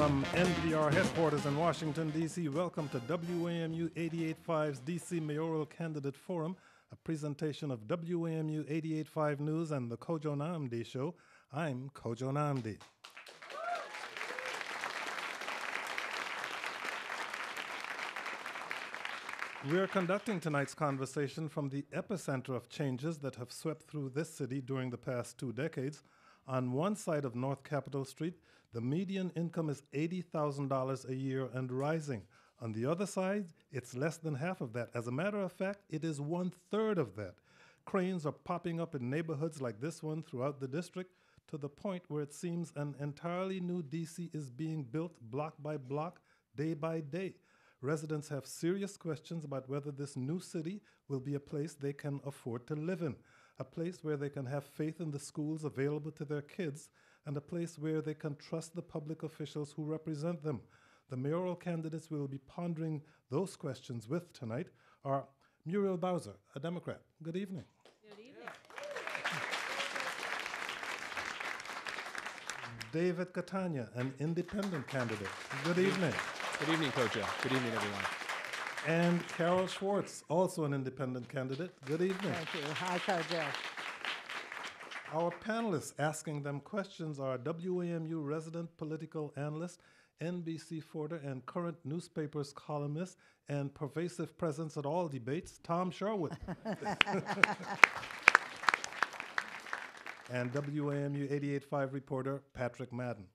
From NPR headquarters in Washington, D.C., welcome to WAMU 88.5's D.C. Mayoral Candidate Forum, a presentation of WAMU 88.5 News and the Kojo Nnamdi Show. I'm Kojo Nnamdi. We're conducting tonight's conversation from the epicenter of changes that have swept through this city during the past 2 decades. On one side of North Capitol Street, the median income is $80,000 a year and rising. On the other side, it's less than half of that. As a matter of fact, it is 1/3 of that. Cranes are popping up in neighborhoods like this one throughout the district, to the point where it seems an entirely new DC is being built block by block, day by day. Residents have serious questions about whether this new city will be a place they can afford to live in, a place where they can have faith in the schools available to their kids, and a place where they can trust the public officials who represent them. The mayoral candidates we will be pondering those questions with tonight are Muriel Bowser, a Democrat. Good evening. Good evening. David Catania, an independent candidate. Good evening. Good evening, Kojo. Good evening, everyone. And Carol Schwartz, also an independent candidate. Good evening. Thank you. Hi, Kojo. Our panelists asking them questions are WAMU resident political analyst, NBC Forder, and current newspapers columnist, and pervasive presence at all debates, Tom Sherwood. And WAMU 88.5 reporter, Patrick Madden,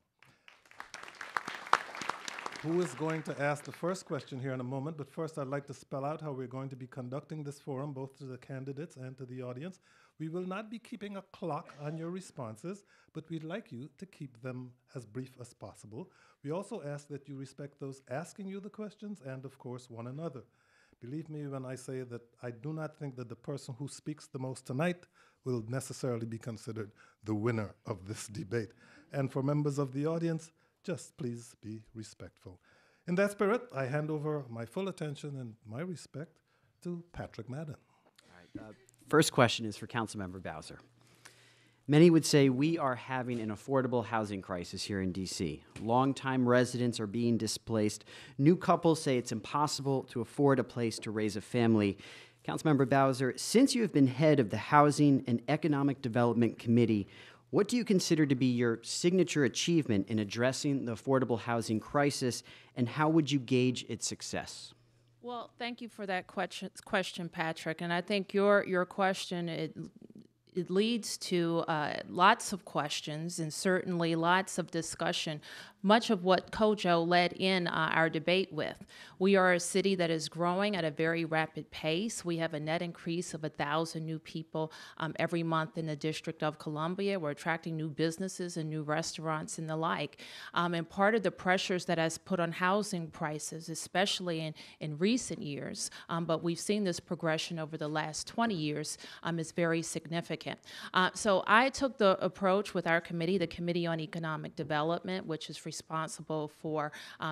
who is going to ask the first question here in a moment. But first, I'd like to spell out how we're going to be conducting this forum, both to the candidates and to the audience. We will not be keeping a clock on your responses, but we'd like you to keep them as brief as possible. We also ask that you respect those asking you the questions and, of course, one another. Believe me when I say that I do not think that the person who speaks the most tonight will necessarily be considered the winner of this debate. And for members of the audience, just please be respectful. In that spirit, I hand over my full attention and my respect to Patrick Madden. All right, first question is for Councilmember Bowser. Many would say we are having an affordable housing crisis here in D.C. Longtime residents are being displaced. New couples say it's impossible to afford a place to raise a family. Councilmember Bowser, since you have been head of the Housing and Economic Development Committee, what do you consider to be your signature achievement in addressing the affordable housing crisis, and how would you gauge its success? Well, thank you for that question, Patrick. And I think your question, it leads to lots of questions and certainly lots of discussion, much of what Kojo led in our debate with. We are a city that is growing at a very rapid pace. We have a net increase of 1,000 new people every month in the District of Columbia. We're attracting new businesses and new restaurants and the like. And part of the pressures that has put on housing prices, especially in recent years, but we've seen this progression over the last 20 years, is very significant. So I took the approach with our committee, the Committee on Economic Development, which is responsible for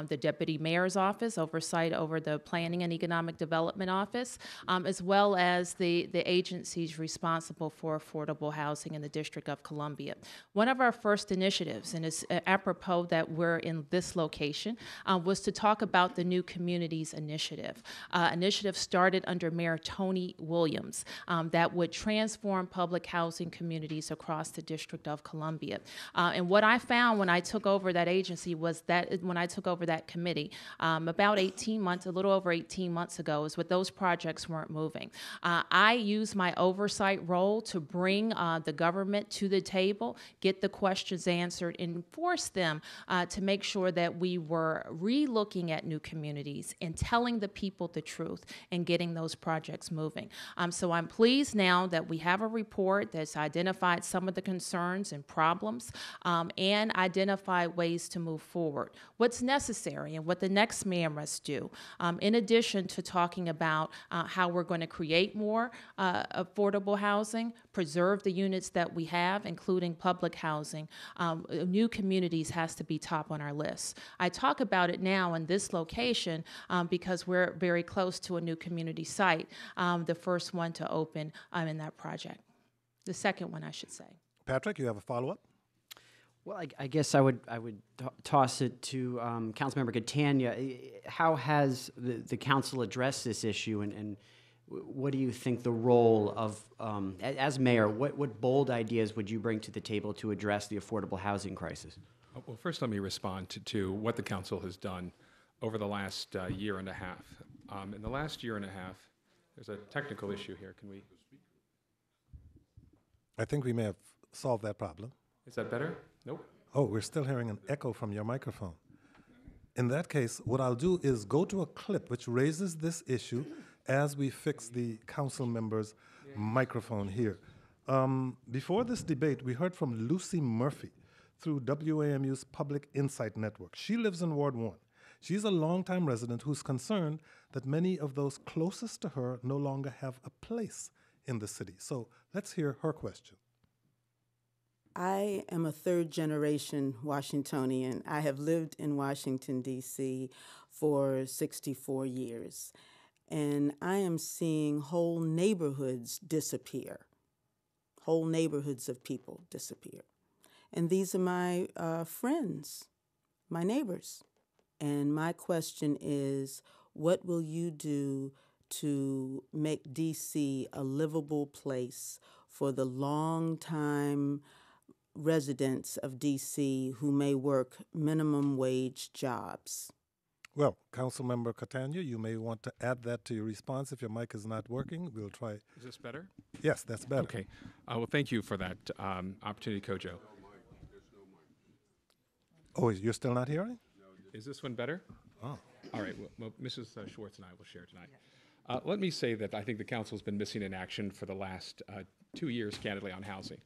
the Deputy Mayor's Office, oversight over the Planning and Economic Development Office, as well as the agencies responsible for affordable housing in the District of Columbia. One of our first initiatives, and it's apropos that we're in this location, was to talk about the New Communities Initiative. Initiative started under Mayor Tony Williams that would transform public housing communities across the District of Columbia. And what I found when I took over that agency was that when I took over that committee about 18 months, a little over 18 months ago, is what those projects weren't moving. I used my oversight role to bring the government to the table, get the questions answered, and force them to make sure that we were re-looking at new communities and telling the people the truth and getting those projects moving. So I'm pleased now that we have a report that's identified some of the concerns and problems and identified ways to move forward. What's necessary and what the next mayor must do, in addition to talking about how we're going to create more affordable housing, preserve the units that we have, including public housing, new communities has to be top on our list. I talk about it now in this location because we're very close to a new community site, the first one to open in that project. The second one, I should say. Patrick, you have a follow-up? Well, I guess I would toss it to Councilmember Catania. How has the council addressed this issue, and what do you think the role of, as mayor, what bold ideas would you bring to the table to address the affordable housing crisis? Well, first let me respond to what the council has done over the last year and a half. In the last year and a half, there's a technical issue here. Can we? I think we may have solved that problem. Is that better? Nope. Oh, we're still hearing an echo from your microphone. In that case, what I'll do is go to a clip which raises this issue as we fix the council member's microphone here. Before this debate, we heard from Lucy Murphy through WAMU's Public Insight Network. She lives in Ward 1. She's a longtime resident who's concerned that many of those closest to her no longer have a place in the city. So let's hear her question. I am a third-generation Washingtonian. I have lived in Washington, D.C. for 64 years, and I am seeing whole neighborhoods disappear, whole neighborhoods of people disappear. And these are my friends, my neighbors. And my question is, what will you do to make D.C. a livable place for the long-time residents of D.C. who may work minimum wage jobs? Well, Councilmember Catania, you may want to add that to your response. If your mic is not working, we'll try. Is this better? Yes, that's better. Okay. Well, thank you for that opportunity, Kojo. Oh, you're still not hearing? Is this one better? Oh. All right. Well, Mrs. Schwartz and I will share tonight. Let me say that I think the council's been missing in action for the last 2 years, candidly, on housing.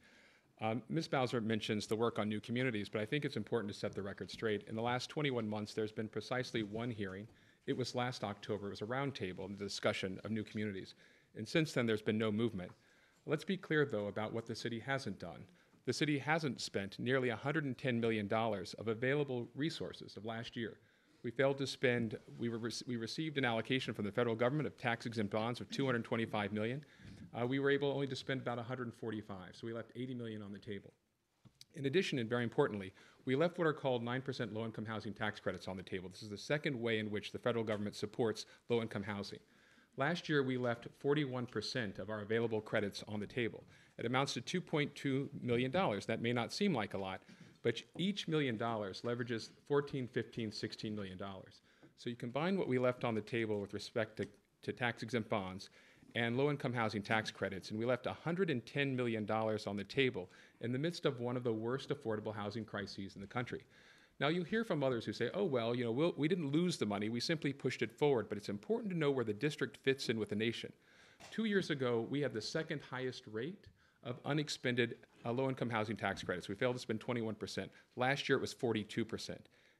Ms. Bowser mentions the work on new communities, but I think it's important to set the record straight. In the last 21 months, there's been precisely one hearing. It was last October. It was a roundtable and the discussion of new communities. And since then, there's been no movement. Let's be clear, though, about what the city hasn't done. The city hasn't spent nearly $110 million of available resources of last year. We failed to spend, we received an allocation from the federal government of tax-exempt bonds of $225 million. We were able only to spend about $145, so we left $80 million on the table. In addition, and very importantly, we left what are called 9% low-income housing tax credits on the table. This is the second way in which the federal government supports low-income housing. Last year, we left 41% of our available credits on the table. It amounts to $2.2 million. That may not seem like a lot, but each $1 million leverages $14, $15, $16 million. So you combine what we left on the table with respect to tax-exempt bonds and low-income housing tax credits, and we left $110 million on the table in the midst of one of the worst affordable housing crises in the country. Now, you hear from others who say, oh, well, you know, we didn't lose the money, we simply pushed it forward, but it's important to know where the district fits in with the nation. 2 years ago, we had the second highest rate of unexpended low-income housing tax credits. We failed to spend 21%. Last year, it was 42%.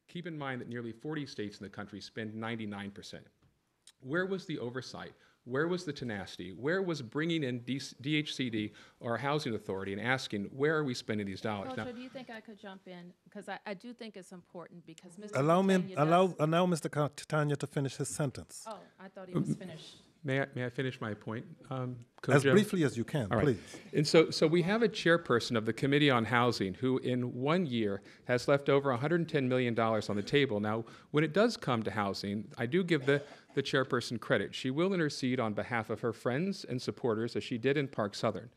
Keep in mind that nearly 40 states in the country spend 99%. Where was the oversight? Where was the tenacity? Where was bringing in DHCD or Housing Authority and asking, where are we spending these dollars? Kojo, do you think I could jump in? Because I do think it's important because Mr. Allow Mr. Catania to finish his sentence. Oh, I thought he was finished. May I finish my point, Kojo? As briefly as you can, All right. please. And so we have a chairperson of the Committee on Housing who in 1 year has left over $110 million on the table. Now, when it does come to housing, I do give the chairperson credit. She will intercede on behalf of her friends and supporters, as she did in Park Southern.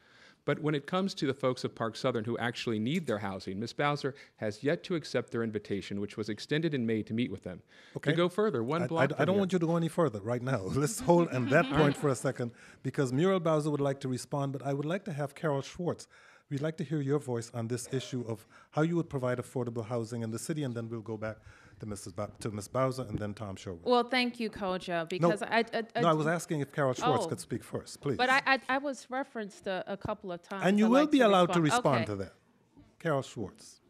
But when it comes to the folks of Park Southern who actually need their housing, Ms. Bowser has yet to accept their invitation, which was extended in May to meet with them. Okay. To go further, one block I don't want you to go any further right now. Let's hold on that point for a second, because Muriel Bowser would like to respond, but I would like to have Carol Schwartz. We'd like to hear your voice on this issue of how you would provide affordable housing in the city, and then we'll go back to Ms. Bowser and then Tom Sherwood. Well, thank you, Kojo, because I was asking if Carol Schwartz could speak first, please. But I was referenced a couple of times. And you will be allowed to respond Okay. to that. Carol Schwartz.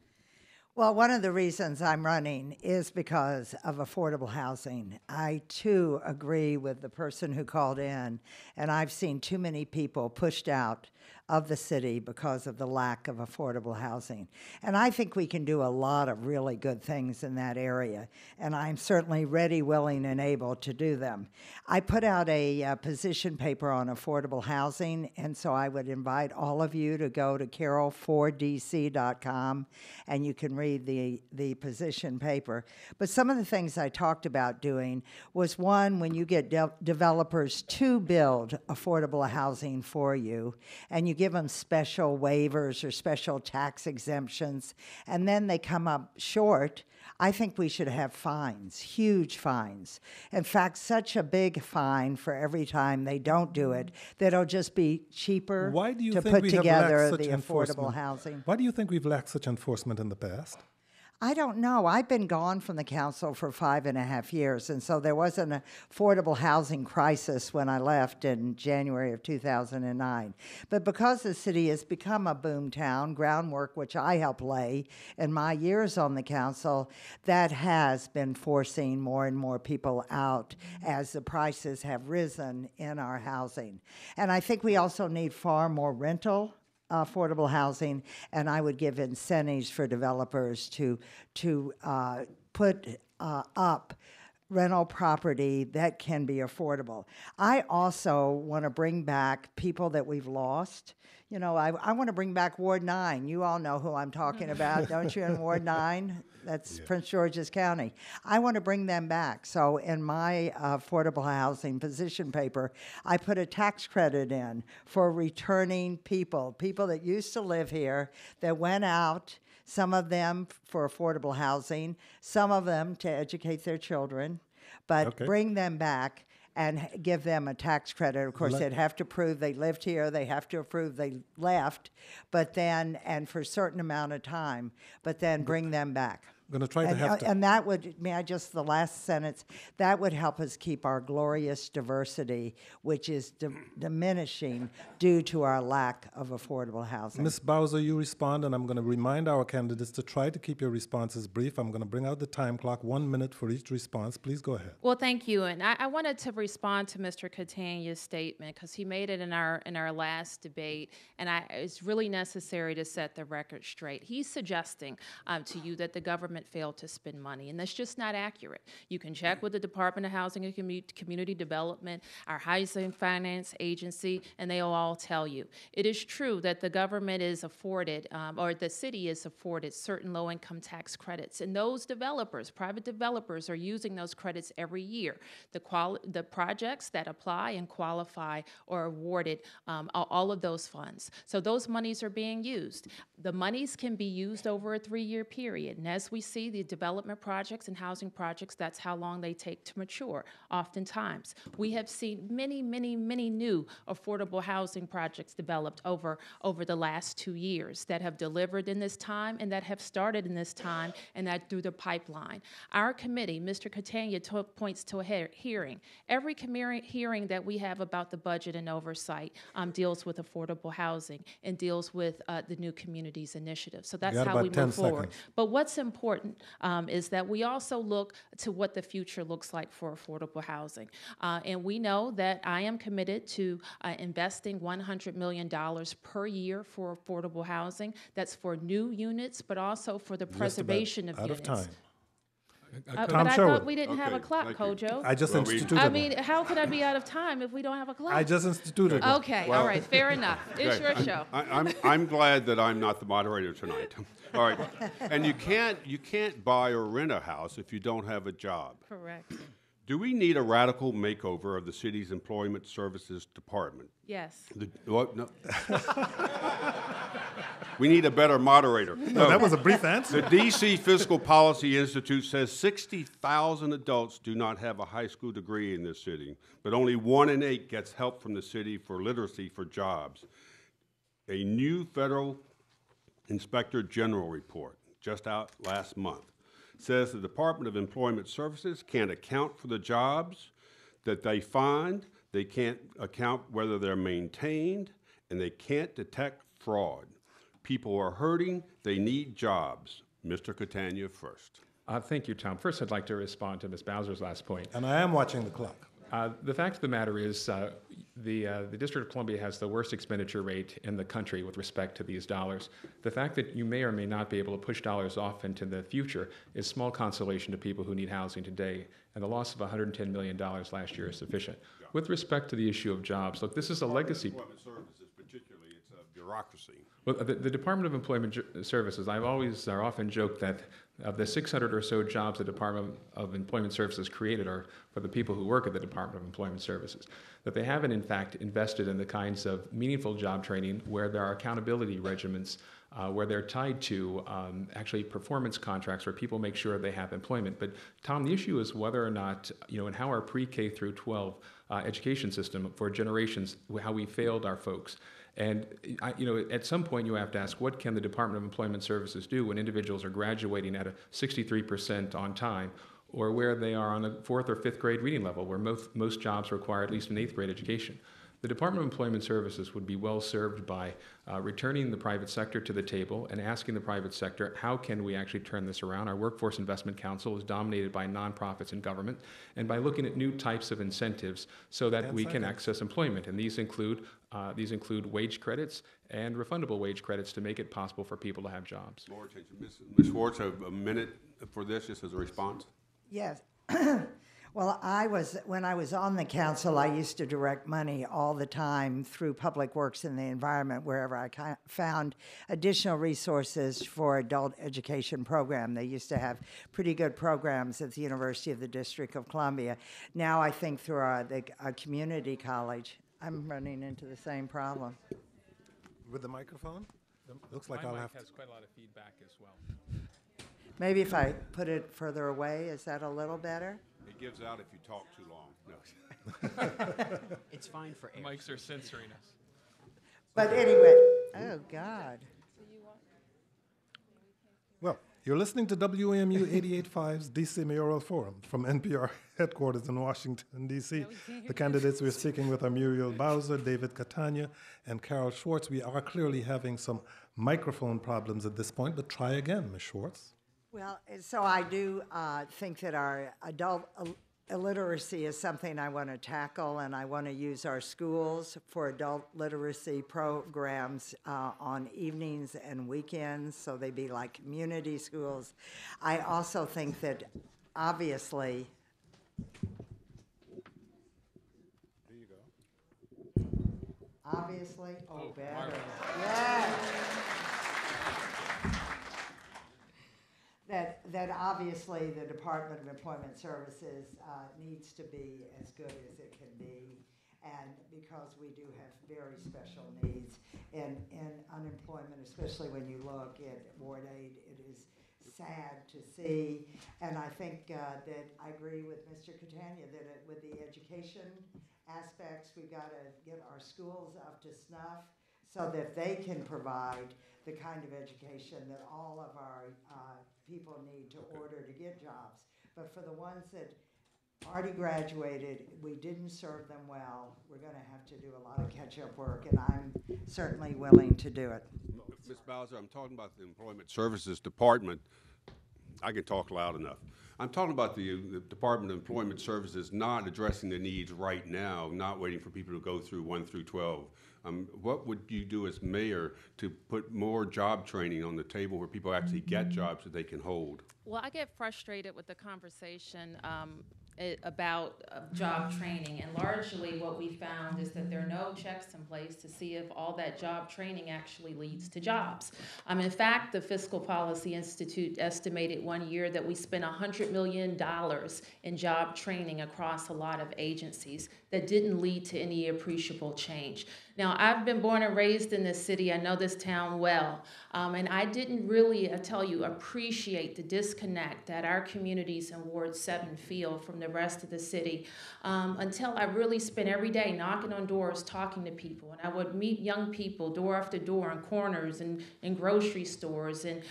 Well, one of the reasons I'm running is because of affordable housing. I, too, agree with the person who called in, and I've seen too many people pushed out of the city because of the lack of affordable housing. And I think we can do a lot of really good things in that area, and I'm certainly ready, willing, and able to do them. I put out a position paper on affordable housing, and so I would invite all of you to go to carol4dc.com, and you can read the position paper. But some of the things I talked about doing was, one, when you get developers to build affordable housing for you, and you give them special waivers or special tax exemptions, and then they come up short, I think we should have fines, huge fines. In fact, such a big fine for every time they don't do it that it'll just be cheaper to put together the affordable housing. Why do you think we've lacked such enforcement in the past? I don't know. I've been gone from the council for 5.5 years, and so there was an affordable housing crisis when I left in January of 2009. But because the city has become a boom town, groundwork which I helped lay in my years on the council, that has been forcing more and more people out as the prices have risen in our housing. And I think we also need far more rental affordable housing, and I would give incentives for developers to put up rental property that can be affordable. I also want to bring back people that we've lost. You know, I want to bring back Ward 9. You all know who I'm talking about, don't you, in Ward 9? That's Prince George's County. I want to bring them back. So in my affordable housing position paper, I put a tax credit in for returning people that used to live here, that went out, some of them for affordable housing, some of them to educate their children, but bring them back and give them a tax credit. Of course, they'd have to prove they lived here, they have to prove they left, but then, and for a certain amount of time, but then bring them back. I'm going to try to have to. And that would, may I just, the last sentence, that would help us keep our glorious diversity, which is diminishing due to our lack of affordable housing. Ms. Bowser, you respond, and I'm going to remind our candidates to try to keep your responses brief. I'm going to bring out the time clock, 1 minute for each response. Please go ahead. Well, thank you. And I wanted to respond to Mr. Catania's statement because he made it in our last debate, and it's really necessary to set the record straight. He's suggesting to you that the government failed to spend money, and that's just not accurate. You can check with the Department of Housing and Community Development, our Housing Finance Agency, and they'll all tell you. It is true that the government is afforded, or the city is afforded certain low-income tax credits, and those developers, private developers, are using those credits every year. The projects that apply and qualify are awarded all of those funds. So those monies are being used. The monies can be used over a 3-year period, and as we see the development projects and housing projects, that's how long they take to mature. Oftentimes, we have seen many, many, many new affordable housing projects developed over the last 2 years that have delivered in this time and that have started in this time and that through the pipeline. Our committee, Mr. Catania points to a hearing. Every hearing that we have about the budget and oversight deals with affordable housing and deals with the New Communities Initiative. So that's how we move forward. But what's important is that we also look to what the future looks like for affordable housing. And we know that I am committed to investing $100 million per year for affordable housing. That's for new units, but also for the preservation of units. Out of time. But I thought we didn't have a clock, Kojo. I just instituted I mean, how could I be out of time if we don't have a clock? I just instituted one. Okay, all right, fair enough. It's your show. I'm glad that I'm not the moderator tonight. All right, and you can't buy or rent a house if you don't have a job. Correct. Do we need a radical makeover of the city's employment services department? Yes. No. We need a better moderator. No, that was a brief answer. The D.C. Fiscal Policy Institute says 60,000 adults do not have a high school degree in this city, but only 1 in 8 gets help from the city for literacy for jobs. A new federal Inspector General report, just out last month, says the Department of Employment Services can't account for the jobs that they find, they can't account whether they're maintained, and they can't detect fraud. People are hurting, they need jobs. Mr. Catania first. Thank you, Tom. First, I'd like to respond to Ms. Bowser's last point. And I am watching the clock. The fact of the matter is, the District of Columbia has the worst expenditure rate in the country with respect to these dollars. The fact that you may or may not be able to push dollars off into the future is small consolation to people who need housing today, and the loss of $110 million last year is sufficient. Yeah. With respect to the issue of jobs, look, this is a legacy. Employment services, particularly, it's a bureaucracy. Well, the Department of Employment Services, I've always or often joked that of the 600 or so jobs the Department of Employment Services created are for the people who work at the Department of Employment Services, that they haven't in fact invested in the kinds of meaningful job training where there are accountability regimens, where they're tied to actually performance contracts where people make sure they have employment. But Tom, the issue is whether or not, and how our pre-K through 12 education system for generations, how we failed our folks. And at some point you have to ask, what can the Department of Employment Services do when individuals are graduating at a 63% on time, or where they are on a 4th or 5th grade reading level, where most jobs require at least an 8th grade education? The Department of Employment Services would be well served by returning the private sector to the table and asking the private sector, how can we actually turn this around? Our Workforce Investment Council is dominated by nonprofits and government, and by looking at new types of incentives so that we can access employment. And these include wage credits and refundable wage credits to make it possible for people to have jobs. More attention. Ms. Schwartz, a minute for this, just as a response. Yes. Well, when I was on the council, I used to direct money all the time through Public Works and the Environment wherever I found additional resources for adult education program. They used to have pretty good programs at the University of the District of Columbia. Now I think through our community college, I'm running into the same problem. With the microphone? Looks like My I'll mic have to. has quite a lot of feedback as well. Maybe if I put it further away, is that a little better? It gives out if you talk too long. No. It's fine for air. Mics are censoring us. But anyway, oh God. Well, you're listening to WAMU 88.5's DC Mayoral Forum from NPR headquarters in Washington, D.C. The candidates we're speaking with are Muriel Bowser, David Catania, and Carol Schwartz. We are clearly having some microphone problems at this point, but try again, Ms. Schwartz. Well, so I do think that our adult illiteracy is something I want to tackle, and I want to use our schools for adult literacy programs on evenings and weekends, so they be like community schools. I also think that obviously... There you go. Obviously, better. Marvelous. Yes. That obviously the Department of Employment Services needs to be as good as it can be, and because we do have very special needs in unemployment, especially when you look at Ward 8, it is sad to see. And I think that I agree with Mr. Catania that with the education aspects, we've got to get our schools up to snuff so that they can provide the kind of education that all of our people need to order to get jobs. But for the ones that already graduated, we didn't serve them well. We're going to have to do a lot of catch-up work, and I'm certainly willing to do it. Ms. Bowser, I'm talking about the Employment Services Department. I can talk loud enough. I'm talking about the Department of Employment Services not addressing the needs right now, not waiting for people to go through 1 through 12. What would you do as mayor to put more job training on the table where people actually get jobs that they can hold? Well, I get frustrated with the conversation about job training, and largely what we found is that there are no checks in place to see if all that job training actually leads to jobs. In fact, the Fiscal Policy Institute estimated one year that we spent $100 million in job training across a lot of agencies that didn't lead to any appreciable change. Now, I've been born and raised in this city. I know this town well. And I didn't really, I tell you, appreciate the disconnect that our communities in Ward 7 feel from the rest of the city until I really spent every day knocking on doors, talking to people. And I would meet young people door after door in corners and in grocery stores. And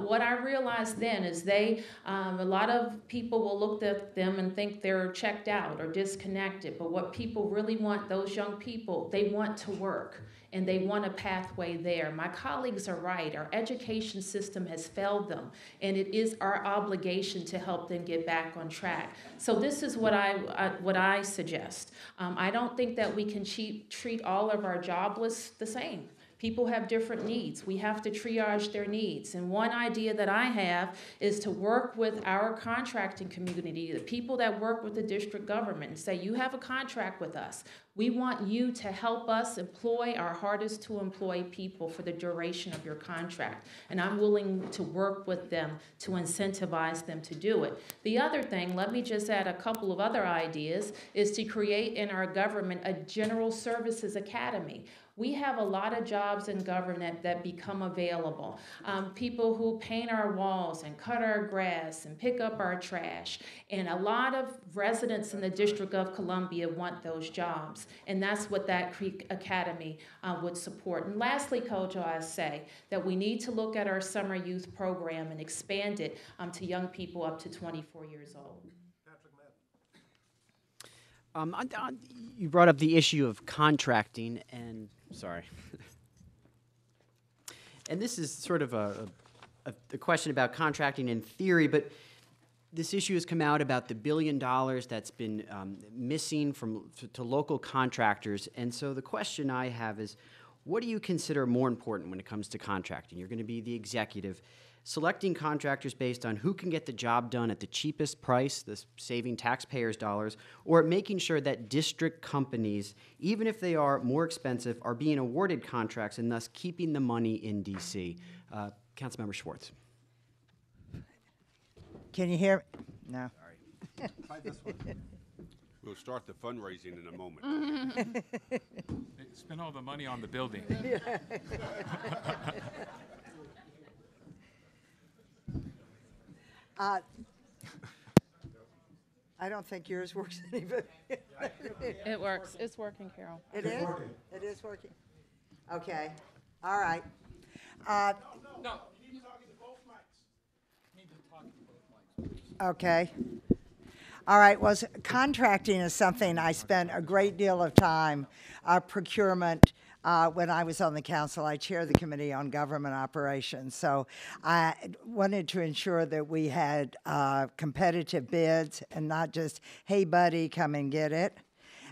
what I realized then is a lot of people will look at them and think they're checked out or disconnected. But what people really want, those young people, they want to work. and they want a pathway there. My colleagues are right. Our education system has failed them, and it is our obligation to help them get back on track. So this is what I suggest. I don't think that we can treat all of our jobless the same. People have different needs. We have to triage their needs. And one idea that I have is to work with our contracting community, the people that work with the district government, and say, you have a contract with us. We want you to help us employ our hardest to employ people for the duration of your contract. And I'm willing to work with them to incentivize them to do it. The other thing, let me just add a couple of other ideas, is to create in our government a general services academy. We have a lot of jobs in government that become available. People who paint our walls and cut our grass and pick up our trash. And a lot of residents in the District of Columbia want those jobs. And that's what that Creek Academy would support. And lastly, Kojo, I say that we need to look at our summer youth program and expand it to young people up to 24 years old. You brought up the issue of contracting, and sorry. And this is sort of a question about contracting in theory, but this issue has come out about the $1 billion that's been missing to local contractors. And so the question I have is, what do you consider more important when it comes to contracting? You're going to be the executive. Selecting contractors based on who can get the job done at the cheapest price, thus saving taxpayers' dollars, or making sure that district companies, even if they are more expensive, are being awarded contracts and thus keeping the money in D.C. Councilmember Schwartz. Can you hear? No. Sorry. Try this one. We'll start the fundraising in a moment. Spend all the money on the building. I don't think yours works any better. It works. It's working, Carol. It is? It is working? Okay. All right. No, you need to talk into both mics. You need to talk into both mics. Okay. All right. Well, contracting is something I spent a great deal of time, procurement. When I was on the council, I chaired the Committee on Government Operations. So I wanted to ensure that we had competitive bids and not just, hey, buddy, come and get it.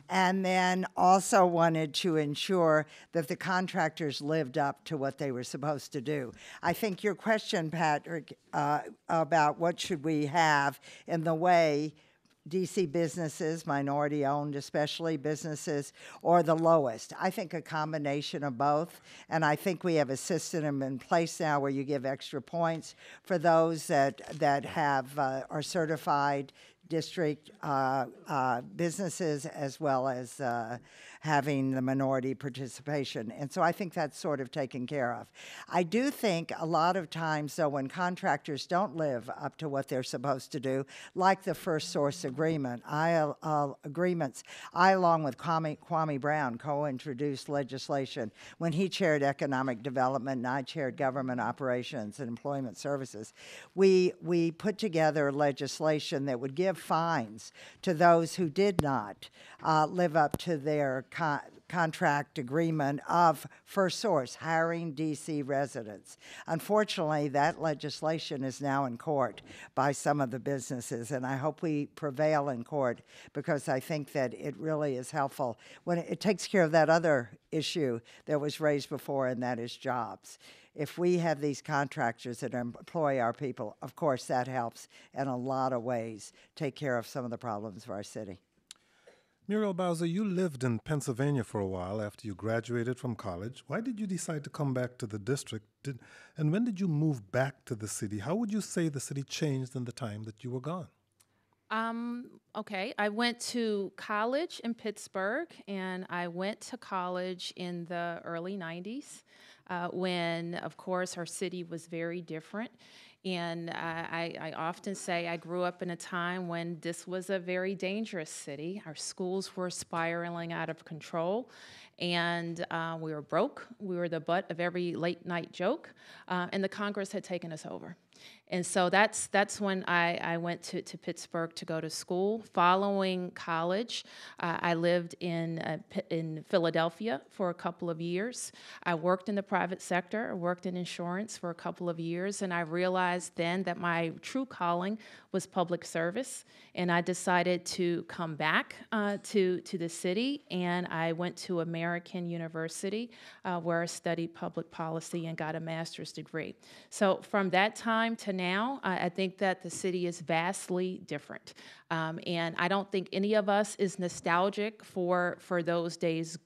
And then also wanted to ensure that the contractors lived up to what they were supposed to do. I think your question, Patrick, about what should we have in the way DC businesses, minority-owned especially businesses, or the lowest. I think a combination of both, and I think we have a system in place now where you give extra points for those that have are certified district businesses, as well as having the minority participation. And so I think that's sort of taken care of. I do think a lot of times, though, when contractors don't live up to what they're supposed to do, like the first source agreement, agreements, I, along with Kwame Brown, co-introduced legislation when he chaired economic development and I chaired government operations and employment services. We put together legislation that would give fines to those who did not live up to their contract agreement of first source, hiring DC residents. Unfortunately, that legislation is now in court by some of the businesses, and I hope we prevail in court because I think that it really is helpful when it takes care of that other issue that was raised before, and that is jobs. If we have these contractors that employ our people, of course that helps in a lot of ways take care of some of the problems of our city. Muriel Bowser, you lived in Pennsylvania for a while after you graduated from college. Why did you decide to come back to the district? And when did you move back to the city? How would you say the city changed in the time that you were gone? Okay, I went to college in Pittsburgh, and I went to college in the early 90s when, of course, our city was very different. And I often say I grew up in a time when this was a very dangerous city. Our schools were spiraling out of control. and we were broke. We were the butt of every late night joke, and the Congress had taken us over. And so that's when I went to Pittsburgh to go to school. Following college, I lived in Philadelphia for a couple of years. I worked in the private sector. I worked in insurance for a couple of years, and I realized then that my true calling was public service. And I decided to come back to the city, and I went to American University, where I studied public policy and got a master's degree. So from that time to now, I think that the city is vastly different. And I don't think any of us is nostalgic for those days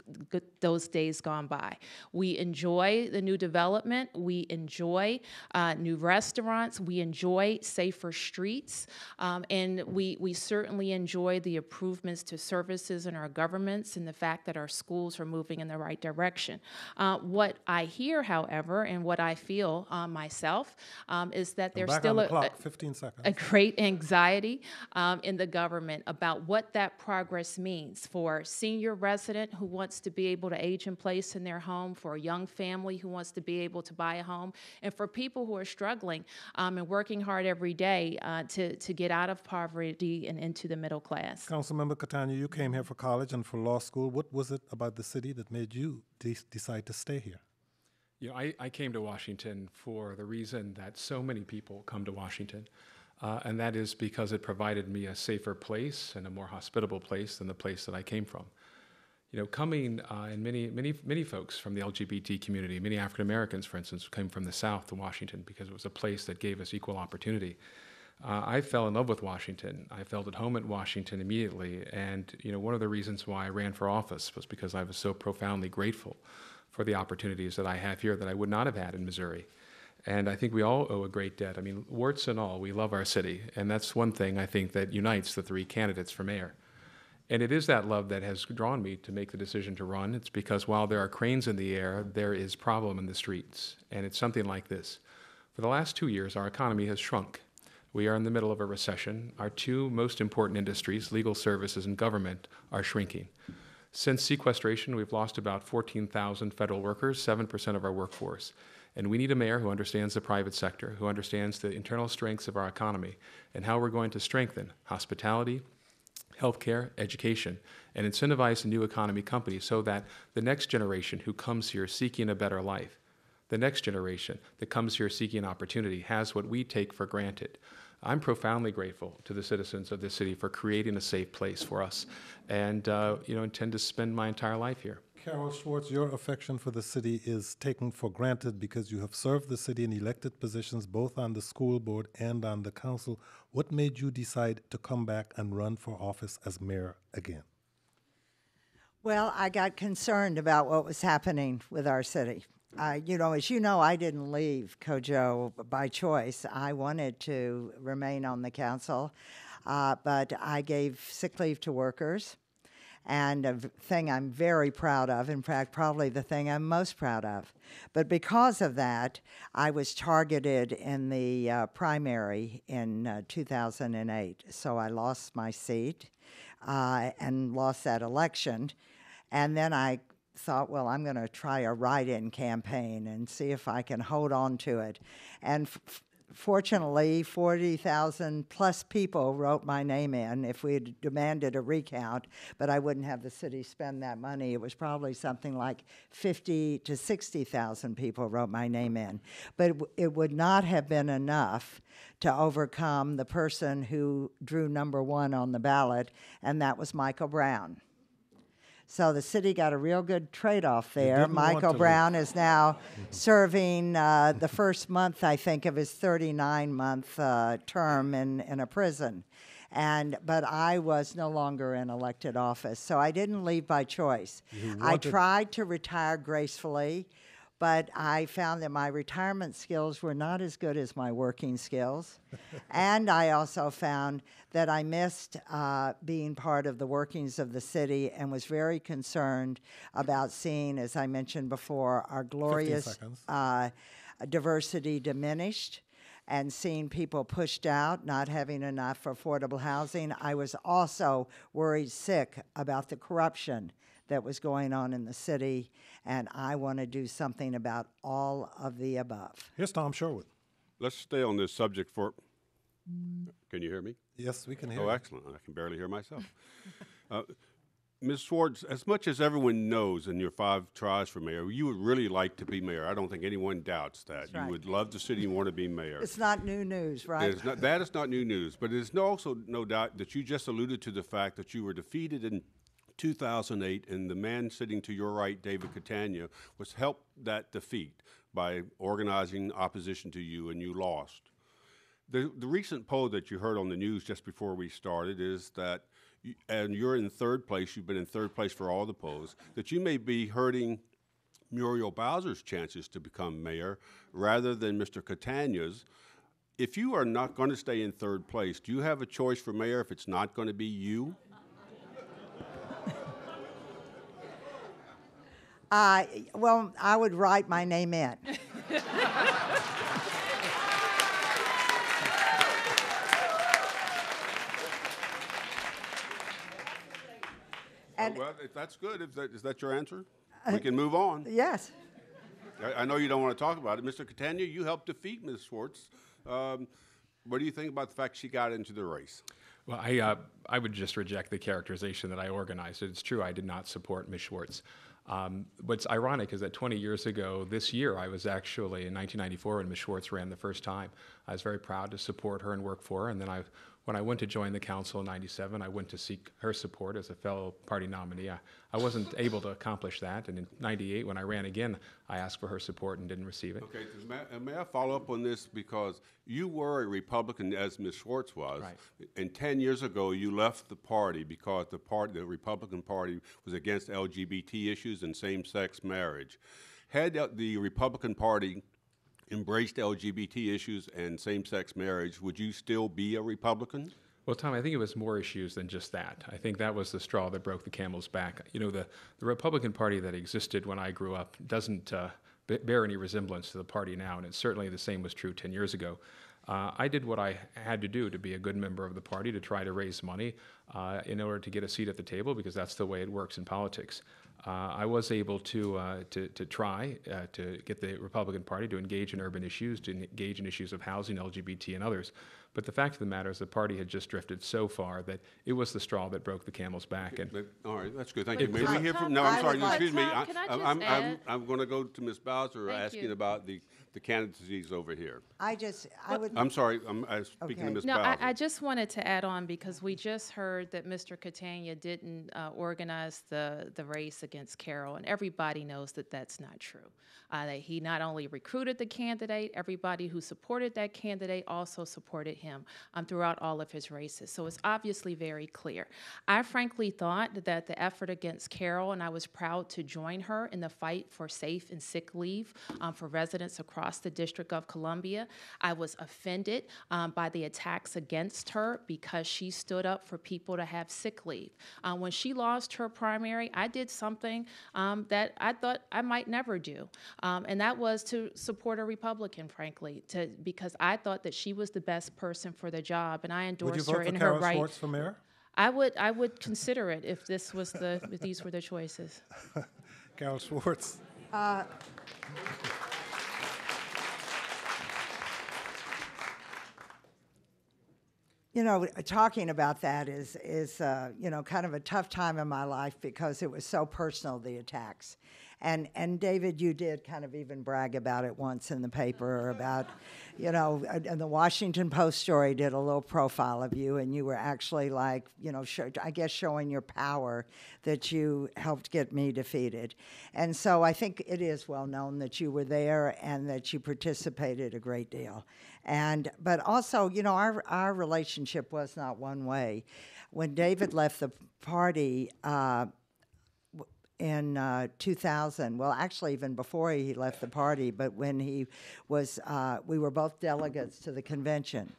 gone by. We enjoy the new development. We enjoy new restaurants. We enjoy safer streets. And we certainly enjoy the improvements to services in our governments and the fact that our schools are moving in the right direction. What I hear, however, and what I feel myself, is that there's still a great anxiety in the government about what that progress means for a senior resident who wants to be able to age in place in their home, for a young family who wants to be able to buy a home, and for people who are struggling and working hard every day to get out of poverty and into the middle class. Councilmember Catania, you came here for college and for law school. What was it about the city that made you decide to stay here? You know, I came to Washington for the reason that so many people come to Washington, and that is because it provided me a safer place and a more hospitable place than the place that I came from. You know, coming, and many folks from the LGBT community, many African Americans, for instance, came from the South to Washington because it was a place that gave us equal opportunity. I fell in love with Washington. I felt at home at Washington immediately, and you know, one of the reasons why I ran for office was because I was so profoundly grateful for the opportunities that I have here that I would not have had in Missouri. And I think we all owe a great debt. I mean, warts and all, we love our city, and that's one thing I think that unites the three candidates for mayor. And it is that love that has drawn me to make the decision to run. It's because while there are cranes in the air, there is problem in the streets, and it's something like this. For the last 2 years, our economy has shrunk. We are in the middle of a recession. Our two most important industries, legal services and government, are shrinking. Since sequestration, we've lost about 14,000 federal workers, 7% of our workforce. And we need a mayor who understands the private sector, who understands the internal strengths of our economy, and how we're going to strengthen hospitality, healthcare, education, and incentivize the new economy companies so that the next generation who comes here seeking a better life, the next generation that comes here seeking opportunity, has what we take for granted. I'm profoundly grateful to the citizens of this city for creating a safe place for us, and intend to spend my entire life here. Carol Schwartz, your affection for the city is taken for granted because you have served the city in elected positions both on the school board and on the council. What made you decide to come back and run for office as mayor again? Well, I got concerned about what was happening with our city. As you know, I didn't leave Kojo by choice. I wanted to remain on the council, but I gave sick leave to workers. And a thing I'm very proud of, in fact, probably the thing I'm most proud of. But because of that, I was targeted in the primary in 2008. So I lost my seat and lost that election. And then I thought, well, I'm going to try a write-in campaign and see if I can hold on to it. And fortunately, 40,000 plus people wrote my name in if we had demanded a recount, but I wouldn't have the city spend that money. It was probably something like 50 to 60,000 people wrote my name in. But it would not have been enough to overcome the person who drew number one on the ballot, and that was Michael Brown. So the city got a real good trade-off there. Michael Brown is now serving the first month, I think, of his 39-month term in a prison. But I was no longer in elected office, so I didn't leave by choice. I tried to retire gracefully, but I found that my retirement skills were not as good as my working skills. And I also found that I missed being part of the workings of the city and was very concerned about seeing, as I mentioned before, our glorious diversity diminished and seeing people pushed out, not having enough affordable housing. I was also worried sick about the corruption that was going on in the city, and I want to do something about all of the above. Here's Tom Sherwood. Let's stay on this subject for. Can you hear me? Yes, we can hear Oh, you. excellent. I can barely hear myself. Ms. Schwartz, as much as everyone knows in your 5 tries for mayor, you would really like to be mayor. I don't think anyone doubts that. That's You right. would love the city and want to be mayor. It's not new news, right? It is not, that is not new news, but it is also no doubt that you just alluded to the fact that you were defeated in 2008, and the man sitting to your right, David Catania, was helped that defeat by organizing opposition to you, and you lost. The recent poll that you heard on the news just before we started is that, and you're in 3rd place, you've been in 3rd place for all the polls, that you may be hurting Muriel Bowser's chances to become mayor rather than Mr. Catania's. If you are not going to stay in 3rd place, do you have a choice for mayor if it's not going to be you? Well, I would write my name in. And Well, if that's good. Is that your answer? We can move on. yes. I know you don't want to talk about it. Mr. Catania, you helped defeat Ms. Schwartz. What do you think about the fact she got into the race? Well, I would just reject the characterization that I organized it. It's true, I did not support Ms. Schwartz. What's ironic is that 20 years ago, this year, I was actually in 1994 when Ms. Schwartz ran the first time. I was very proud to support her and work for her. And then when I went to join the council in 97, I went to seek her support as a fellow party nominee. I wasn't able to accomplish that. And in 98, when I ran again, I asked for her support and didn't receive it. Okay, may I follow up on this? Because you were a Republican, as Ms. Schwartz was. Right. And 10 years ago, you left the party because the Republican Party was against LGBT issues and same-sex marriage. Had the Republican Party embraced LGBT issues and same-sex marriage, would you still be a Republican? Well, Tom, I think it was more issues than just that. I think that was the straw that broke the camel's back. You know, the Republican Party that existed when I grew up doesn't bear any resemblance to the party now, and it's certainly the same was true 10 years ago. I did what I had to do to be a good member of the party, to try to raise money in order to get a seat at the table, because that's the way it works in politics. I was able to try to get the Republican Party to engage in urban issues, to engage in issues of housing, LGBT, and others. But the fact of the matter is the party had just drifted so far that it was the straw that broke the camel's back. And All right, that's good. Thank you. Wait, May we Tom, hear from? Tom, No, I I'm sorry. would like- Excuse me. Tom, can I just add? I'm going to go to Ms. Bowser Thank asking you. about the candidacies over here. I would. I'm sorry. I'm speaking to Okay. Ms. No, Bowser. I just wanted to add on because we just heard that Mr. Catania didn't organize the race against Carol, and everybody knows that that's not true. That he not only recruited the candidate, everybody who supported that candidate also supported him throughout all of his races. So it's obviously very clear. I frankly thought that the effort against Carol, and I was proud to join her in the fight for safe and sick leave for residents across the District of Columbia. I was offended by the attacks against her because she stood up for people to have sick leave. When she lost her primary, I did something that I thought I might never do. And that was to support a Republican, frankly, because I thought that she was the best person for the job, and I Would you endorsed vote her for in her Carol right. Schwartz for mayor? I would consider it if if these were the choices. Carol Schwartz. You know, talking about that is you know, kind of a tough time in my life because it was so personal, the attacks. And David, you did kind of even brag about it once in the paper about, you know, and the Washington Post story did a little profile of you, and you were actually like, you know, I guess showing your power that you helped get me defeated. And so I think it is well known that you were there and that you participated a great deal. But also, you know, our relationship was not one way. When David left the party, in 2000, well, actually even before he left the party, but when he was, we were both delegates to the convention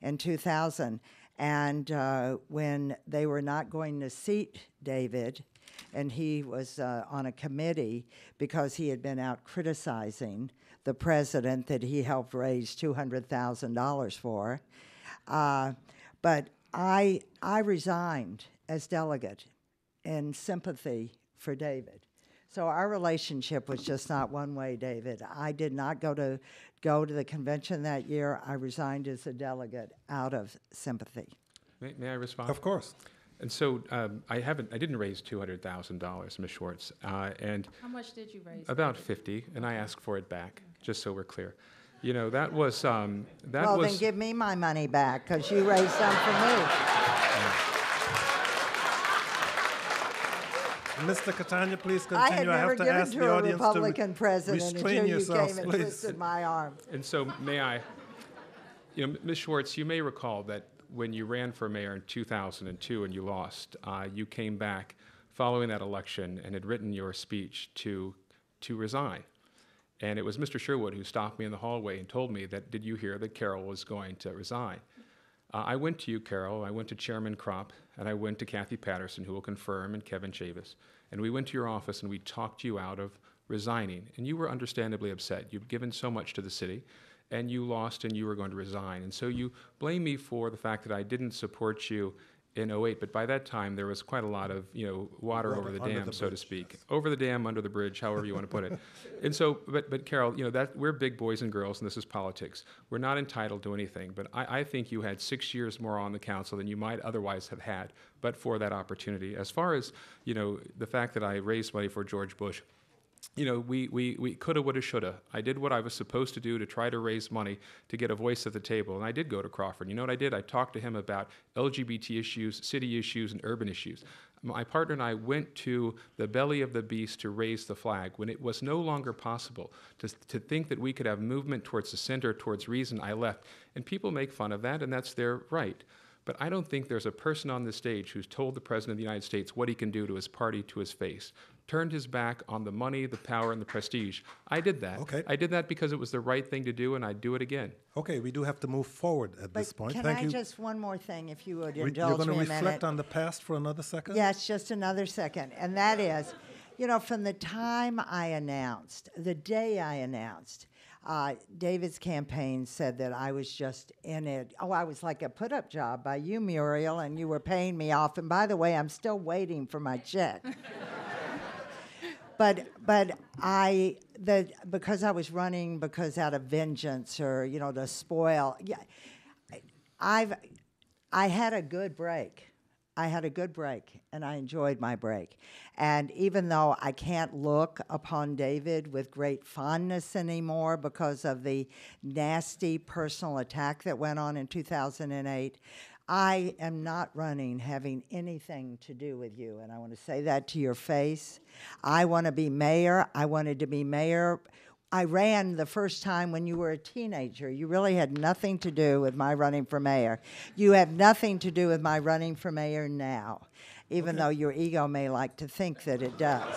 in 2000. And when they were not going to seat David, and he was on a committee because he had been out criticizing the president that he helped raise $200,000 for. But I resigned as delegate in sympathy for David. So our relationship was just not one way, David. I did not go to the convention that year. I resigned as a delegate out of sympathy. May I respond? Of course. And so I didn't raise $200,000, Ms. Schwartz, and How much did you raise? about 50, and I asked for it back, just so we're clear. You know, that was, Well, then give me my money back, because you raised some for me. Mr. Catania, please I continue. had I never have to given ask to the a audience Republican to president restrain until you yourselves, came and please. twisted my arm. And so may I, you know, Ms. Schwartz, you may recall that when you ran for mayor in 2002 and you lost, you came back following that election and had written your speech to resign. And it was Mr. Sherwood who stopped me in the hallway and told me that, did you hear that Carol was going to resign? I went to you, Carol, I went to Chairman Kropp, and I went to Kathy Patterson, who will confirm, and Kevin Chavis. And we went to your office and we talked you out of resigning. And you were understandably upset. You've given so much to the city, and you lost and you were going to resign. And so you blame me for the fact that I didn't support you in '08, but by that time there was quite a lot of, you know, water over the dam, so to speak. Yes. Over the dam, under the bridge, however you want to put it. And so, but Carol, you know, that we're big boys and girls, and this is politics. We're not entitled to anything, but I think you had 6 years more on the council than you might otherwise have had, but for that opportunity. As far as, you know, the fact that I raised money for George Bush, you know, we coulda, woulda, shoulda. I did what I was supposed to do to try to raise money to get a voice at the table, and I did go to Crawford. You know what I did? I talked to him about LGBT issues, city issues, and urban issues. My partner and I went to the belly of the beast to raise the flag when it was no longer possible to think that we could have movement towards the center, towards reason. I left. And people make fun of that, and that's their right. But I don't think there's a person on this stage who's told the President of the United States what he can do to his party, to his face. Turned his back on the money, the power, and the prestige. I did that. Okay. I did that because it was the right thing to do, and I'd do it again. Okay, we do have to move forward at this point. Can Thank I you. just, one more thing, if you would You're indulge going to me a minute. reflect on the past for another second? Yes, just another second. And that is, you know, from the time I announced, the day I announced, David's campaign said that I was just in it. Oh, I was like a put-up job by you, Muriel, and you were paying me off. And by the way, I'm still waiting for my check. But because I was running because out of vengeance or, you know, to spoil, yeah, I had a good break. I had a good break, and I enjoyed my break. And even though I can't look upon David with great fondness anymore because of the nasty personal attack that went on in 2008, I am not running having anything to do with you, and I want to say that to your face. I want to be mayor. I wanted to be mayor. I ran the first time when you were a teenager. You really had nothing to do with my running for mayor. You have nothing to do with my running for mayor now, even though your ego may like to think that it does.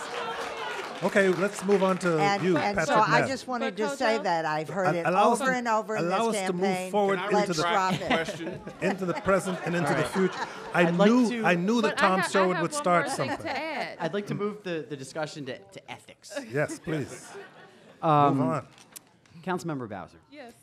Okay, let's move on to you, and Patrick so I Knapp. just wanted to But say Kojo? that. I've heard it Allow us over to- and over in allow this us to move campaign. forward Let's into the drop it. Question. into the present and into the future. I I'd like knew to- that Tom Sherwood would start To something. add. I'd like to move the discussion to ethics. Yes, please. Move on. Councilmember Bowser. Yes.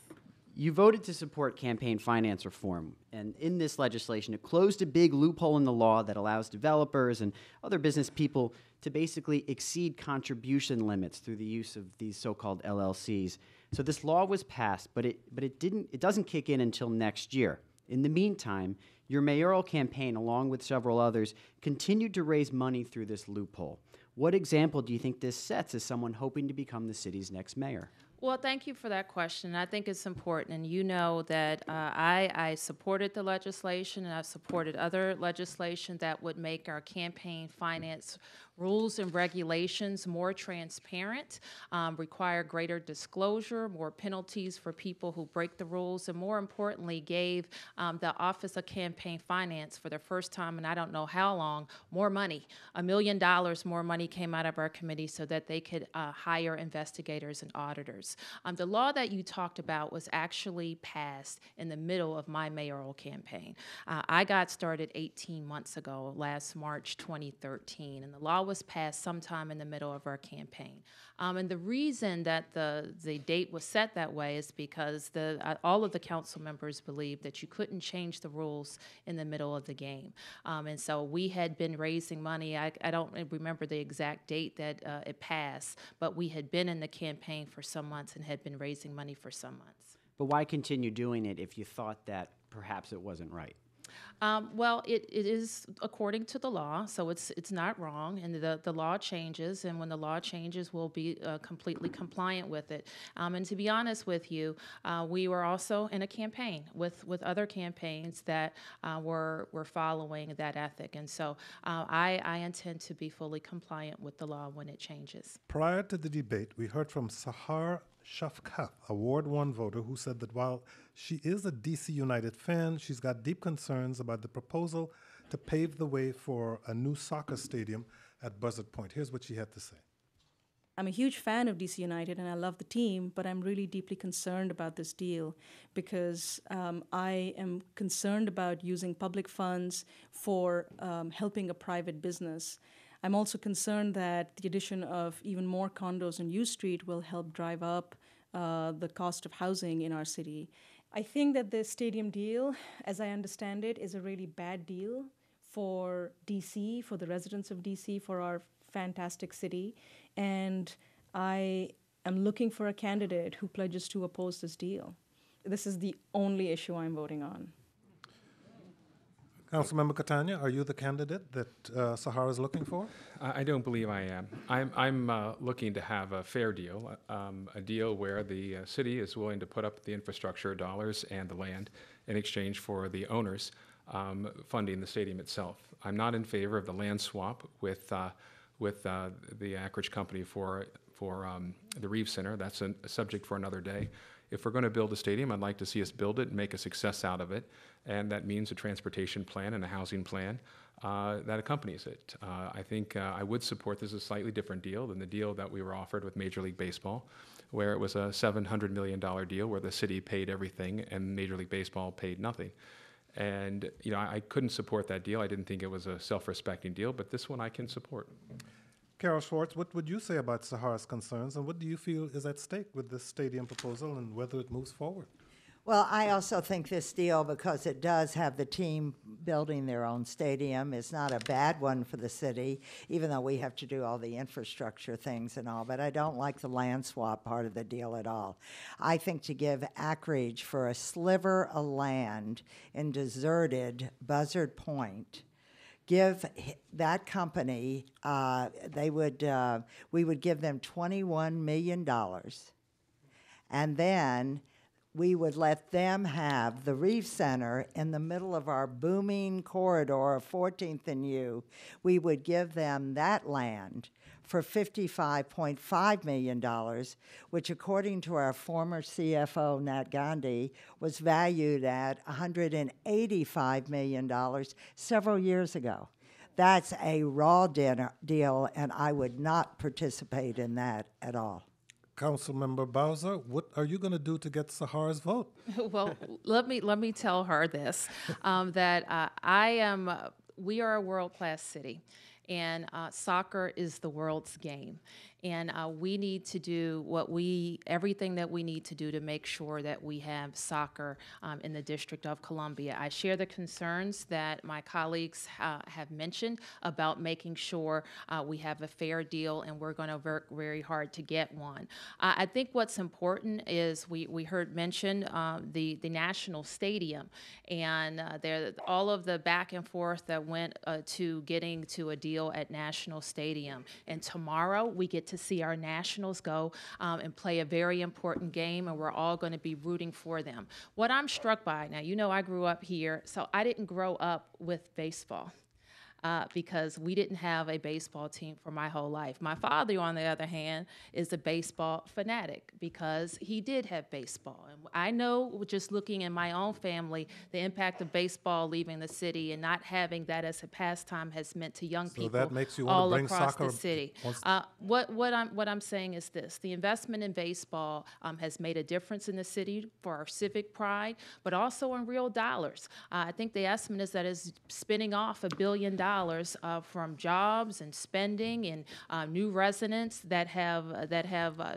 You voted to support campaign finance reform, and in this legislation, it closed a big loophole in the law that allows developers and other business people to basically exceed contribution limits through the use of these so-called LLCs. So this law was passed, but it doesn't kick in until next year. In the meantime, your mayoral campaign, along with several others, continued to raise money through this loophole. What example do you think this sets as someone hoping to become the city's next mayor? Well, thank you for that question. I think it's important, and you know that I supported the legislation, and I've supported other legislation that would make our campaign finance rules and regulations more transparent, require greater disclosure, more penalties for people who break the rules, and more importantly, gave the Office of Campaign Finance for the first time, and I don't know how long, more money. $1 million more money came out of our committee so that they could hire investigators and auditors. years. The law that you talked about was actually passed in the middle of my mayoral campaign. I got started 18 months ago, last March 2013, and the law was passed sometime in the middle of our campaign. And the reason that the date was set that way is because all of the council members believed that you couldn't change the rules in the middle of the game. And so we had been raising money. I don't remember the exact date that it passed, but we had been in the campaign for some months and had been raising money for some months. But why continue doing it if you thought that perhaps it wasn't right? Well, it is according to the law, so it's not wrong, and the law changes, and when the law changes, we'll be completely compliant with it. And to be honest with you, we were also in a campaign with other campaigns that were following that ethic, and so I intend to be fully compliant with the law when it changes. Prior to the debate, we heard from Sahar Shafkat, a Ward 1 voter, who said that while she is a DC United fan, she's got deep concerns about the proposal to pave the way for a new soccer stadium at Buzzard Point. Here's what she had to say. I'm a huge fan of DC United and I love the team, but I'm really deeply concerned about this deal because I am concerned about using public funds for helping a private business. I'm also concerned that the addition of even more condos on U Street will help drive up the cost of housing in our city. I think that the stadium deal, as I understand it, is a really bad deal for DC, for the residents of DC, for our fantastic city. And I am looking for a candidate who pledges to oppose this deal. This is the only issue I'm voting on. Councilmember Catania, are you the candidate that Sahara is looking for? I don't believe I am. I'm looking to have a fair deal, a deal where the city is willing to put up the infrastructure dollars and the land in exchange for the owners funding the stadium itself. I'm not in favor of the land swap with the Anchorage company for the Reeve Center. That's a subject for another day. If we're going to build a stadium, I'd like to see us build it and make a success out of it, and that means a transportation plan and a housing plan that accompanies it. I think I would support this as a slightly different deal than the deal that we were offered with Major League Baseball, where it was a $700 million deal where the city paid everything and Major League Baseball paid nothing. And I couldn't support that deal. I didn't think it was a self-respecting deal, but this one I can support. Carol Schwartz, what would you say about Sahara's concerns, and what do you feel is at stake with this stadium proposal and whether it moves forward? Well, I also think this deal, because it does have the team building their own stadium, is not a bad one for the city, even though we have to do all the infrastructure things and all. But I don't like the land swap part of the deal at all. I think to give Anchorage for a sliver of land in deserted Buzzard Point, give that company, we would give them $21 million, and then we would let them have the Reeve Center in the middle of our booming corridor of 14th and U. We would give them that land for $55.5 million, which according to our former CFO, Nnamdi, was valued at $185 million several years ago. That's a raw deal, and I would not participate in that at all. Councilmember Bowser, what are you going to do to get Sahara's vote? Well, let me tell her this, that we are a world-class city, and soccer is the world's game. And we need to do everything that we need to do to make sure that we have soccer in the District of Columbia. I share the concerns that my colleagues have mentioned about making sure we have a fair deal, and we're going to work very hard to get one. I think what's important is we heard mention the national stadium, and all of the back and forth that went to getting to a deal at National Stadium. And tomorrow we get to see our Nationals go and play a very important game, and we're all going to be rooting for them. What I'm struck by, now, I grew up here, so I didn't grow up with baseball. because we didn't have a baseball team for my whole life. My father, on the other hand, is a baseball fanatic because he did have baseball. And I know, just looking in my own family, the impact of baseball leaving the city and not having that as a pastime has meant to young people that makes you want to all bring across soccer the city. What I'm saying is this: the investment in baseball has made a difference in the city for our civic pride, but also in real dollars. I think the estimate is that it's spinning off $1 billion from jobs and spending and new residents that have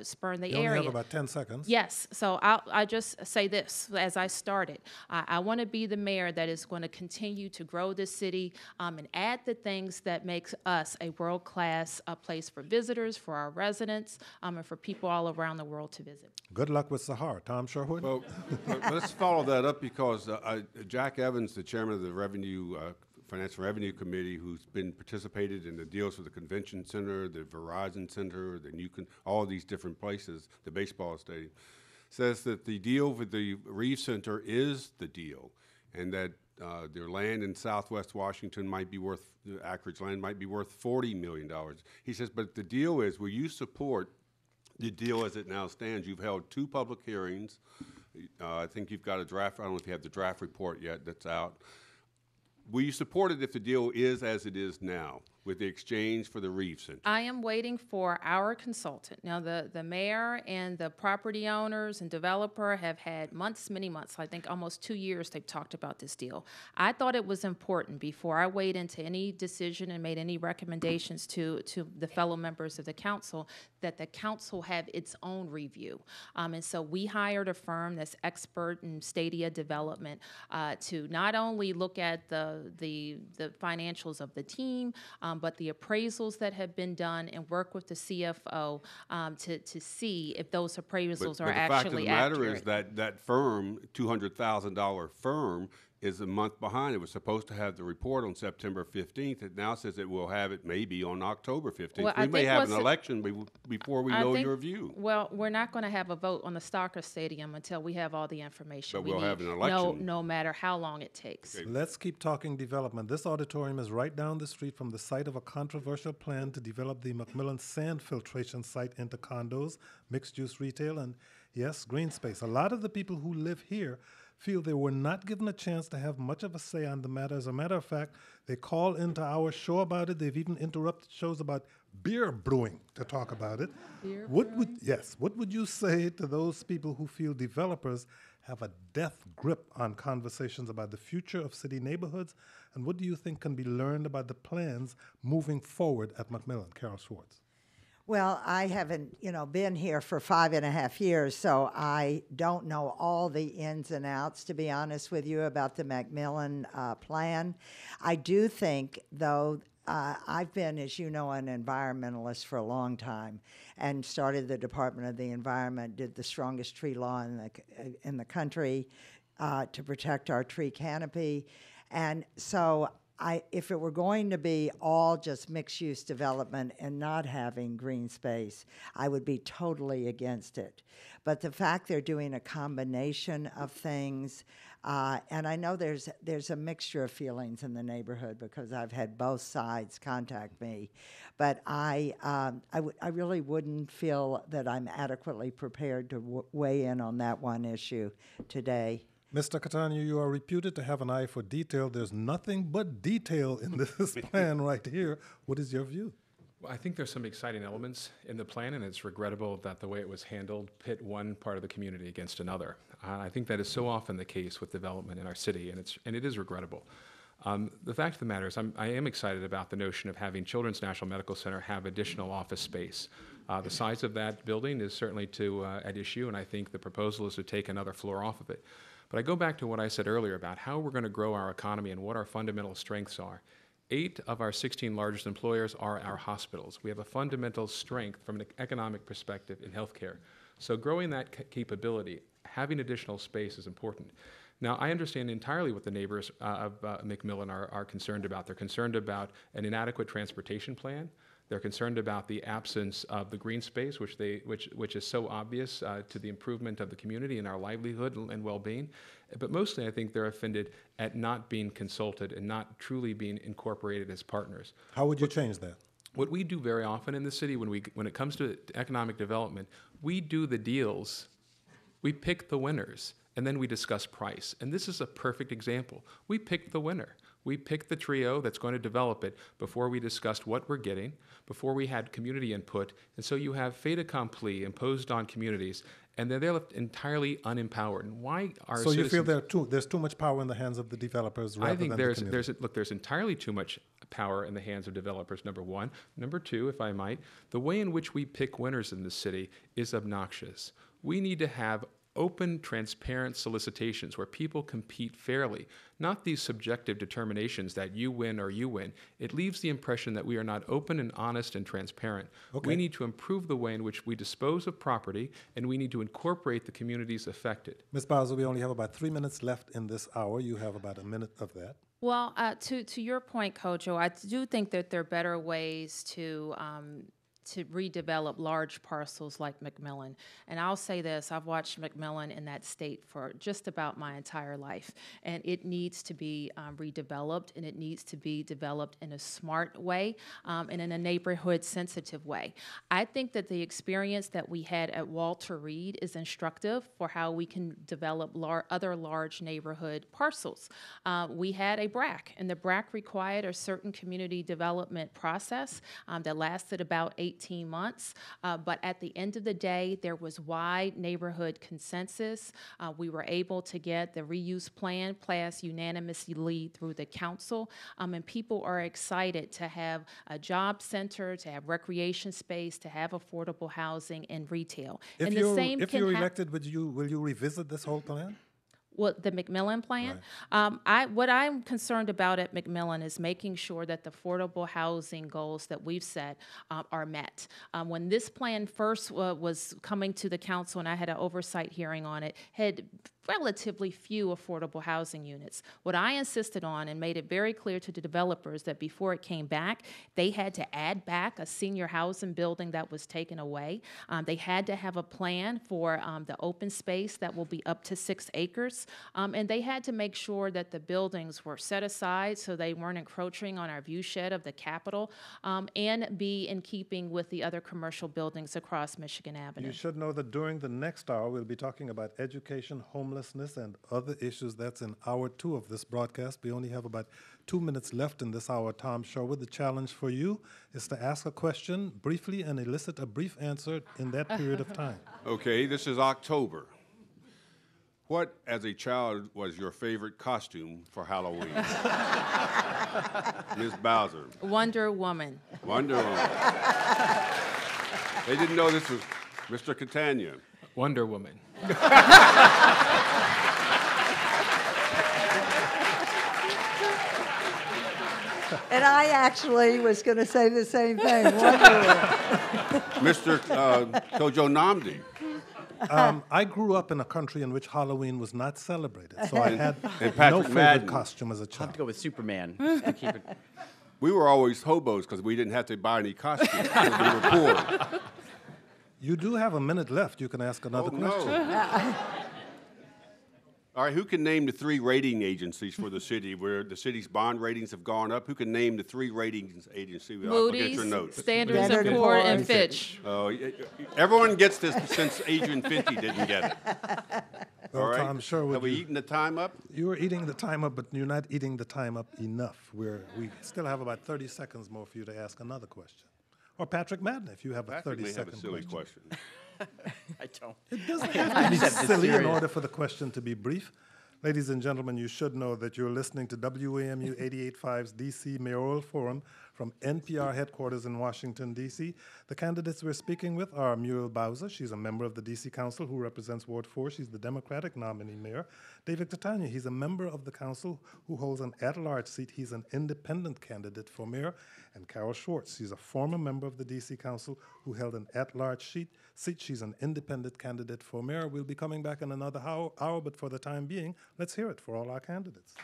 spurned the You area. only have about 10 seconds. Yes, so I just say this as I started. I want to be the mayor that is going to continue to grow this city and add the things that makes us a world-class place for visitors, for our residents, and for people all around the world to visit. Good luck with Sahar. Tom Sherwood? Well, let's follow that up because Jack Evans, the chairman of the Financial Revenue Committee, who's been participated in the deals with the Convention Center, the Verizon Center, all these different places, the baseball stadium, says that the deal with the Reeve Center is the deal, and that their land in Southwest Washington acreage land might be worth $40 million. He says, but the deal is, will you support the deal as it now stands? You've held 2 public hearings. I think you've got a draft. I don't know if you have the draft report yet that's out. Will you support it if the deal is as it is now, with the exchange for the Reeve Center? I am waiting for our consultant. Now, the mayor and the property owners and developer have had months, many months, I think almost 2 years they've talked about this deal. I thought it was important before I weighed into any decision and made any recommendations to the fellow members of the council that the council have its own review. And so we hired a firm that's expert in stadia development to not only look at the financials of the team, but the appraisals that have been done and work with the CFO to see if those appraisals are actually accurate. But the fact of the matter is that firm, $200,000 firm, is a month behind. It was supposed to have the report on September 15th. It now says it will have it maybe on October 15th. Well, we may have an election before we know your view. Well, we're not going to have a vote on the Stalker Stadium until we have all the information But we we'll need. have an election. No matter how long it takes. Okay. Let's keep talking development. This auditorium is right down the street from the site of a controversial plan to develop the McMillan sand filtration site into condos, mixed-use retail, and, yes, green space. A lot of the people who live here feel they were not given a chance to have much of a say on the matter. As a matter of fact, they call into our show about it. They've even interrupted shows about beer brewing to talk about it. What would you say to those people who feel developers have a death grip on conversations about the future of city neighborhoods? And what do you think can be learned about the plans moving forward at McMillan? Carol Schwartz. Well, I haven't, been here for 5.5 years, so I don't know all the ins and outs, to be honest with you, about the McMillan plan. I do think, though, I've been, as you know, an environmentalist for a long time and started the Department of the Environment, did the strongest tree law in the country to protect our tree canopy. And so if it were going to be all just mixed-use development and not having green space, I would be totally against it. But the fact they're doing a combination of things, and I know there's a mixture of feelings in the neighborhood because I've had both sides contact me, but I really wouldn't feel that I'm adequately prepared to weigh in on that one issue today. Mr. Catania, you are reputed to have an eye for detail. There's nothing but detail in this plan right here. What is your view? Well, I think there's some exciting elements in the plan, and it's regrettable that the way it was handled pit one part of the community against another. I think that is so often the case with development in our city, and it is regrettable. The fact of the matter is I am excited about the notion of having Children's National Medical Center have additional office space. The size of that building is certainly at issue, and I think the proposal is to take another floor off of it. But I go back to what I said earlier about how we're going to grow our economy and what our fundamental strengths are. 8 of our 16 largest employers are our hospitals. We have a fundamental strength from an economic perspective in healthcare. So growing that capability, having additional space is important. Now, I understand entirely what the neighbors of McMillan are concerned about. They're concerned about an inadequate transportation plan. They're concerned about the absence of the green space, which is so obvious to the improvement of the community and our livelihood and well-being. But mostly, I think they're offended at not being consulted and not truly being incorporated as partners. How would you change that? What we do very often in the city when it comes to economic development, we do the deals, we pick the winners, and then we discuss price. And this is a perfect example. We picked the winner. We picked the trio that's going to develop it before we discussed what we're getting, before we had community input. And so you have fait accompli imposed on communities, and then they're left entirely unempowered. And why are so you feel there's too much power in the hands of the developers rather than the community? There's entirely too much power in the hands of developers, number one. Number two, if I might, the way in which we pick winners in the city is obnoxious. We need to have open, transparent solicitations where people compete fairly, not these subjective determinations that you win or you win. It leaves the impression that we are not open and honest and transparent. Okay. We need to improve the way in which we dispose of property, and we need to incorporate the communities affected. Ms. Bowser, we only have about 3 minutes left in this hour. You have about a minute of that. Well, to your point, Kojo, I do think that there are better ways to redevelop large parcels like McMillan. And I'll say this, I've watched McMillan in that state for just about my entire life. And it needs to be redeveloped, and it needs to be developed in a smart way and in a neighborhood-sensitive way. I think that the experience that we had at Walter Reed is instructive for how we can develop other large neighborhood parcels. We had a BRAC, and the BRAC required a certain community development process that lasted about 18 months, but at the end of the day, there was wide neighborhood consensus. We were able to get the reuse plan passed unanimously through the council, and people are excited to have a job center, to have recreation space, to have affordable housing and retail. If you're elected, will you revisit this whole plan? What, the McMillan plan? Right. What I'm concerned about at McMillan is making sure that the affordable housing goals that we've set are met. When this plan first was coming to the council, and I had an oversight hearing on it, had relatively few affordable housing units. What I insisted on and made it very clear to the developers that before it came back, they had to add back a senior housing building that was taken away. They had to have a plan for the open space that will be up to 6 acres. And they had to make sure that the buildings were set aside so they weren't encroaching on our view shed of the Capitol, and be in keeping with the other commercial buildings across Michigan Avenue. You should know that during the next hour, we'll be talking about education, homelessness, and other issues. That's in hour 2 of this broadcast. We only have about 2 minutes left in this hour. Tom Sherwood, the challenge for you is to ask a question briefly and elicit a brief answer in that period of time. Okay, this is October. What, as a child, was your favorite costume for Halloween? Ms. Bowser. Wonder Woman. Wonder Woman. They didn't know this was Mr. Catania. Wonder Woman. And I actually was going to say the same thing. Wonder Woman. Mr. Kojo Nnamdi. I grew up in a country in which Halloween was not celebrated, so I had no favorite Madden. costume as a I'll have child. to go with Superman. Keep it. We were always hobos because we didn't have to buy any costumes because we were poor. You do have a minute left. You can ask another question. No. All right, who can name the 3 rating agencies for the city where the city's bond ratings have gone up? Who can name the 3 ratings agencies? I'll get your Moody's, notes. Standard & Poor's, and Fitch. Everyone gets this since Agent 50 didn't get it. Well, All right. Tom Sherwood, Have we eaten the time up? you are eating the time up, but you're not eating the time up enough. We still have about 30 seconds more for you to ask another question. Or Patrick Madden, if you have a Patrick may 30-second have a silly question. question. I don't. It doesn't have to be silly in order for the question to be brief. Ladies and gentlemen, you should know that you're listening to WAMU 88.5's D.C. Mayoral Forum from NPR headquarters in Washington, D.C. The candidates we're speaking with are Muriel Bowser. She's a member of the D.C. Council who represents Ward 4. She's the Democratic nominee mayor. David Catania, he's a member of the council who holds an at-large seat. He's an independent candidate for mayor. And Carol Schwartz, she's a former member of the D.C. Council who held an at-large seat. She's an independent candidate for mayor. We'll be coming back in another hour, but for the time being, let's hear it for all our candidates.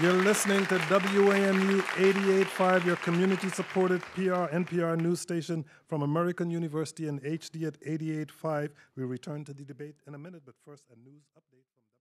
You're listening to WAMU 88.5, your community-supported NPR news station from American University and HD at 88.5. We'll return to the debate in a minute, but first, a news update from